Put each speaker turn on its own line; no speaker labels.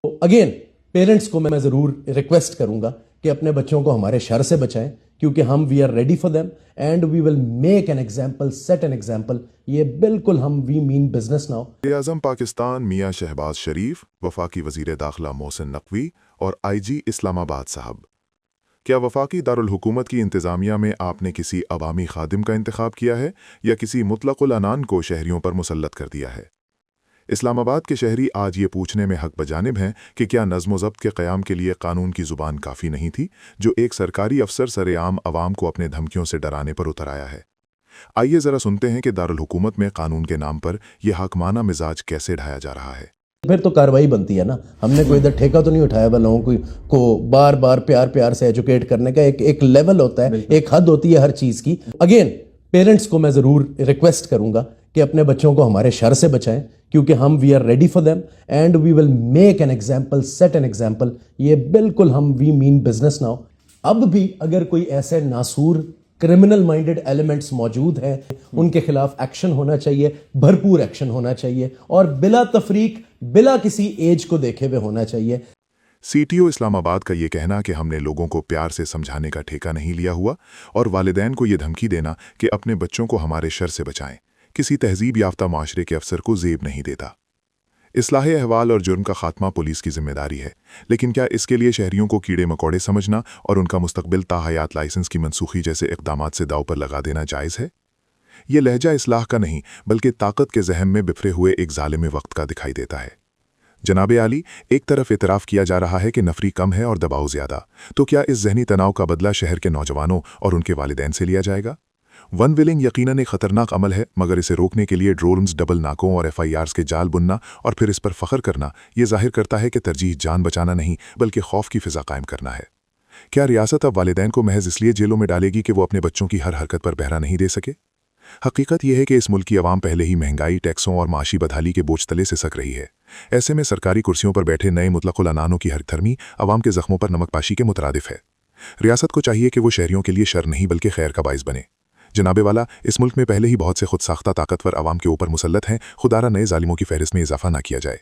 Again parents کو میں ضرور ریکویسٹ کروں گا کہ اپنے بچوں کو ہمارے شر سے بچائیں، کیونکہ ہم we are ready for them and we will make an example, set an example. یہ بالکل ہم وی مین بزنس ناؤ.
وزیر اعظم پاکستان میاں شہباز شریف، وفاقی وزیر داخلہ محسن نقوی اور آئی جی اسلام آباد صاحب، کیا وفاقی دارالحکومت کی انتظامیہ میں آپ نے کسی عوامی خادم کا انتخاب کیا ہے یا کسی مطلق العنان کو شہریوں پر مسلط کر دیا ہے؟ اسلام آباد کے شہری آج یہ پوچھنے میں حق بجانب ہیں کہ کیا نظم و ضبط کے قیام کے لیے قانون کی زبان کافی نہیں تھی، جو ایک سرکاری افسر سر عام عوام کو اپنے دھمکیوں سے ڈرانے پر اتر آیا ہے؟ آئیے ذرا سنتے ہیں کہ دارالحکومت میں قانون کے نام پر یہ حاکمانہ مزاج کیسے ڈھایا جا رہا ہے.
پھر تو کارروائی بنتی ہے نا. ہم نے کوئی ادھر ٹھیکہ تو نہیں اٹھایا ہوا لوگوں کو بار بار پیار سے ایجوکیٹ کرنے کا. ایک لیول ہوتا ہے، ایک حد ہوتی ہے ہر چیز کی. اگین پیرنٹس کو میں ضرور ریکویسٹ کروں گا کہ اپنے بچوں کو ہمارے شر سے بچائیں، کیونکہ ہم we are ready for them and we will make an example, set an example. یہ بالکل ہم وی مین بزنس ناؤ. اب بھی اگر کوئی ایسے ناسور کرمنل مائنڈڈ ایلیمنٹس موجود ہیں، ان کے خلاف ایکشن ہونا چاہیے، بھرپور ایکشن ہونا چاہیے، اور بلا تفریق، بلا کسی ایج کو دیکھے ہوئے ہونا چاہیے.
سی ٹی او اسلام آباد کا یہ کہنا کہ ہم نے لوگوں کو پیار سے سمجھانے کا ٹھیکہ نہیں لیا ہوا اور والدین کو یہ دھمکی دینا کہ اپنے بچوں کو ہمارے شر سے بچائیں، کسی تہذیب یافتہ معاشرے کے افسر کو زیب نہیں دیتا. اصلاح احوال اور جرم کا خاتمہ پولیس کی ذمہ داری ہے، لیکن کیا اس کے لیے شہریوں کو کیڑے مکوڑے سمجھنا اور ان کا مستقبل تاحیات لائسنس کی منسوخی جیسے اقدامات سے داؤ پر لگا دینا جائز ہے؟ یہ لہجہ اصلاح کا نہیں بلکہ طاقت کے ذہن میں بفرے ہوئے ایک ظالم وقت کا دکھائی دیتا ہے. جناب عالی، ایک طرف اعتراف کیا جا رہا ہے کہ نفری کم ہے اور دباؤ زیادہ، تو کیا اس ذہنی تناؤ کا بدلہ شہر کے نوجوانوں اور ان کے والدین سے لیا جائے گا؟ ون ویلنگ یقیناً ایک خطرناک عمل ہے، مگر اسے روکنے کے لیے ڈرونز، ڈبل ناکوں اور ایف آئی آرز کے جال بننا اور پھر اس پر فخر کرنا یہ ظاہر کرتا ہے کہ ترجیح جان بچانا نہیں بلکہ خوف کی فضا قائم کرنا ہے. کیا ریاست اب والدین کو محض اس لیے جیلوں میں ڈالے گی کہ وہ اپنے بچوں کی ہر حرکت پر پہرا نہیں دے سکے؟ حقیقت یہ ہے کہ اس ملک کی عوام پہلے ہی مہنگائی، ٹیکسوں اور معاشی بدحالی کے بوجھ تلے سے سک رہی ہے. ایسے میں سرکاری کرسیوں پر بیٹھے نئے مطلق العنانوں کی ہر تھرمی عوام کے زخموں پر نمک پاشی کے مترادف ہے. ریاست کو چاہیے کہ وہ شہریوں کے لیے شر نہیں بلکہ خیر کا باعث بنے. جناب والا، اس ملک میں پہلے ہی بہت سے خود ساختہ طاقتور عوام کے اوپر مسلط ہیں، خدا را نئے ظالموں کی فہرست میں اضافہ نہ کیا جائے.